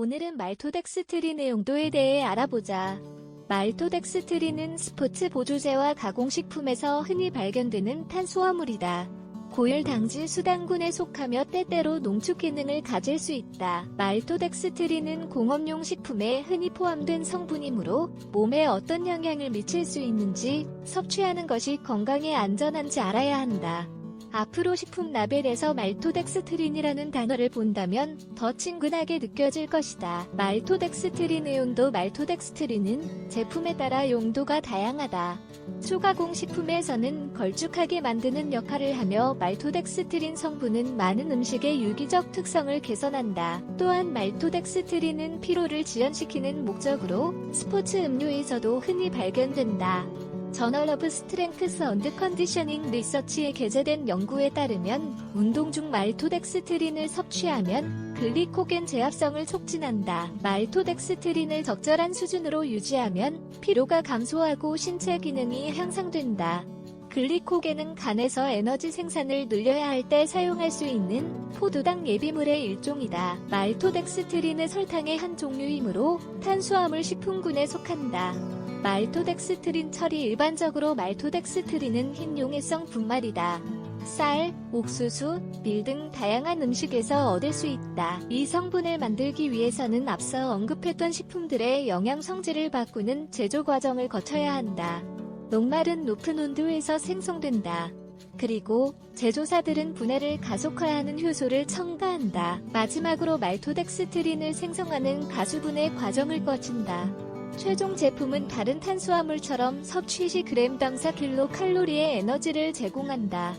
오늘은 말토덱스트린의 용도에 대해 알아보자. 말토덱스트린은 스포츠 보조제와 가공식품에서 흔히 발견되는 탄수화물이다. 고혈당지 수당군에 속하며 때때로 농축 기능을 가질 수 있다. 말토덱스트린은 공업용 식품에 흔히 포함된 성분이므로 몸에 어떤 영향을 미칠 수 있는지 섭취하는 것이 건강에 안전한지 알아야 한다. 앞으로 식품 라벨에서 말토덱스트린이라는 단어를 본다면 더 친근하게 느껴질 것이다. 말토덱스트린의 용도. 말토덱스트린은 제품에 따라 용도가 다양하다. 초가공 식품에서는 걸쭉하게 만드는 역할을 하며 말토덱스트린 성분은 많은 음식의 유기적 특성을 개선한다. 또한 말토덱스트린은 피로를 지연시키는 목적으로 스포츠 음료에서도 흔히 발견된다. 저널 오브 스트렝크스 앤드 컨디셔닝 리서치에 게재된 연구에 따르면 운동 중 말토덱스트린을 섭취하면 글리코겐 제합성을 촉진한다. 말토덱스트린을 적절한 수준으로 유지하면 피로가 감소하고 신체 기능이 향상된다. 글리코겐은 간에서 에너지 생산을 늘려야 할 때 사용할 수 있는 포도당 예비물의 일종이다. 말토덱스트린은 설탕의 한 종류이므로 탄수화물 식품군에 속한다. 말토덱스트린 처리. 일반적으로 말토덱스트린은 흰 용해성 분말이다. 쌀, 옥수수, 밀 등 다양한 음식에서 얻을 수 있다. 이 성분을 만들기 위해서는 앞서 언급했던 식품들의 영양 성질을 바꾸는 제조 과정을 거쳐야 한다. 녹말은 높은 온도에서 생성된다. 그리고 제조사들은 분해를 가속화하는 효소를 첨가한다. 마지막으로 말토덱스트린을 생성하는 가수분해 과정을 거친다. 최종 제품은 다른 탄수화물처럼 섭취 시 g당 4kcal의 에너지를 제공한다.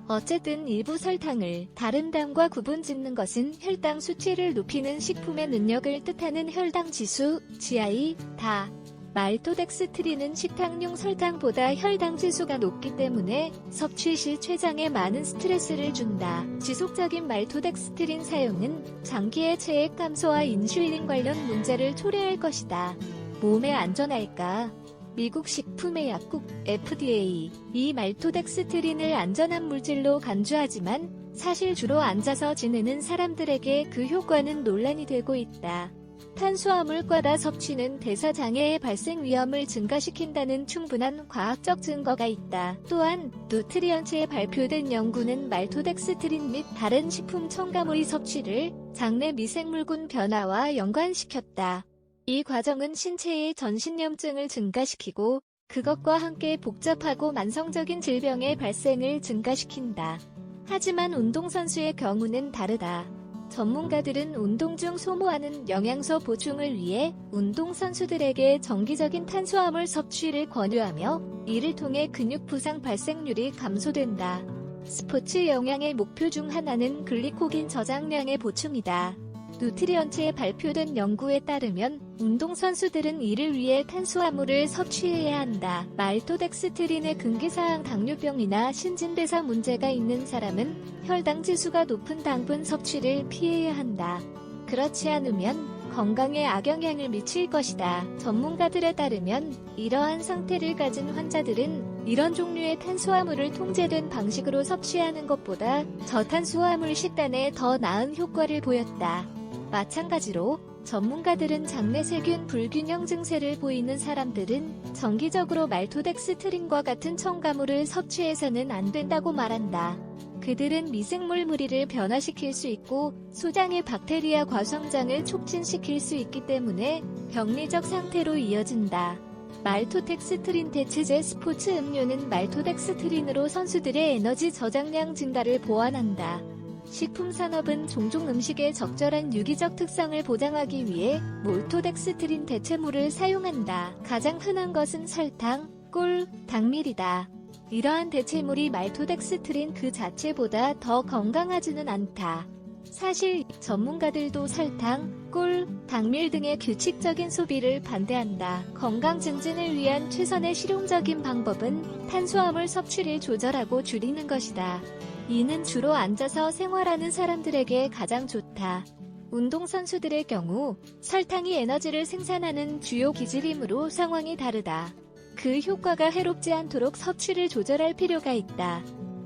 어쨌든 일부 설탕을 다른 당과 구분짓는 것은 혈당 수치를 높이는 식품의 능력을 뜻하는 혈당 지수, GI,다. 말토덱스트린은 식탁용 설탕보다 혈당 지수가 높기 때문에 섭취 시 췌장에 많은 스트레스를 준다. 지속적인 말토덱스트린 사용은 장기의 체액 감소와 인슐린 관련 문제를 초래할 것이다. 몸에 안전할까? 미국 식품의약국 FDA 이 말토덱스트린을 안전한 물질로 간주하지만 사실 주로 앉아서 지내는 사람들에게 그 효과는 논란이 되고 있다. 탄수화물 과다 섭취는 대사장애의 발생 위험을 증가시킨다는 충분한 과학적 증거가 있다. 또한 누트리언츠에 발표된 연구는 말토덱스트린 및 다른 식품 첨가물의 섭취를 장내 미생물군 변화와 연관시켰다. 이 과정은 신체의 전신염증을 증가시키고 그것과 함께 복잡하고 만성적인 질병의 발생을 증가시킨다. 하지만 운동선수의 경우는 다르다. 전문가들은 운동 중 소모하는 영양소 보충을 위해 운동선수들에게 정기적인 탄수화물 섭취를 권유하며 이를 통해 근육 부상 발생률이 감소된다. 스포츠 영양의 목표 중 하나는 글리코겐 저장량의 보충이다. 누트리언츠에 발표된 연구에 따르면 운동선수들은 이를 위해 탄수화물을 섭취해야 한다. 말토덱스트린의 금기사항. 당뇨병이나 신진대사 문제가 있는 사람은 혈당 지수가 높은 당분 섭취를 피해야 한다. 그렇지 않으면 건강에 악영향을 미칠 것이다. 전문가들에 따르면 이러한 상태를 가진 환자들은 이런 종류의 탄수화물을 통제된 방식으로 섭취하는 것보다 저탄수화물 식단에 더 나은 효과를 보였다. 마찬가지로 전문가들은 장내 세균 불균형 증세를 보이는 사람들은 정기적으로 말토덱스트린과 같은 첨가물을 섭취해서는 안 된다고 말한다. 그들은 미생물 무리를 변화시킬 수 있고 소장의 박테리아 과성장을 촉진시킬 수 있기 때문에 병리적 상태로 이어진다. 말토덱스트린 대체제. 스포츠 음료는 말토덱스트린으로 선수들의 에너지 저장량 증가를 보완한다. 식품산업은 종종 음식의 적절한 유기적 특성을 보장하기 위해 말토덱스트린 대체물을 사용한다. 가장 흔한 것은 설탕, 꿀, 당밀이다. 이러한 대체물이 말토덱스트린 그 자체보다 더 건강하지는 않다. 사실 전문가들도 설탕, 꿀, 당밀 등의 규칙적인 소비를 반대한다. 건강 증진을 위한 최선의 실용적인 방법은 탄수화물 섭취를 조절하고 줄이는 것이다. 이는 주로 앉아서 생활하는 사람들에게 가장 좋다. 운동선수들의 경우 설탕이 에너지를 생산하는 주요 기질이므로 상황이 다르다. 그 효과가 해롭지 않도록 섭취를 조절할 필요가 있다.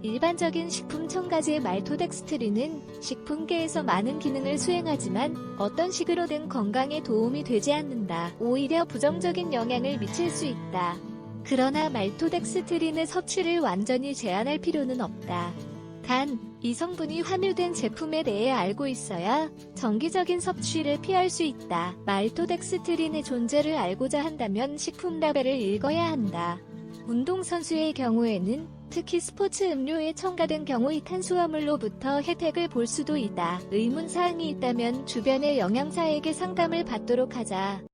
일반적인 식품 첨가제 말토덱스트린은 식품계에서 많은 기능을 수행하지만 어떤 식으로든 건강에 도움이 되지 않는다. 오히려 부정적인 영향을 미칠 수 있다. 그러나 말토덱스트린의 섭취를 완전히 제한할 필요는 없다. 단, 이 성분이 함유된 제품에 대해 알고 있어야 정기적인 섭취를 피할 수 있다. 말토덱스트린의 존재를 알고자 한다면 식품 라벨을 읽어야 한다. 운동선수의 경우에는 특히 스포츠 음료에 첨가된 경우 이 탄수화물로부터 혜택을 볼 수도 있다. 의문사항이 있다면 주변의 영양사에게 상담을 받도록 하자.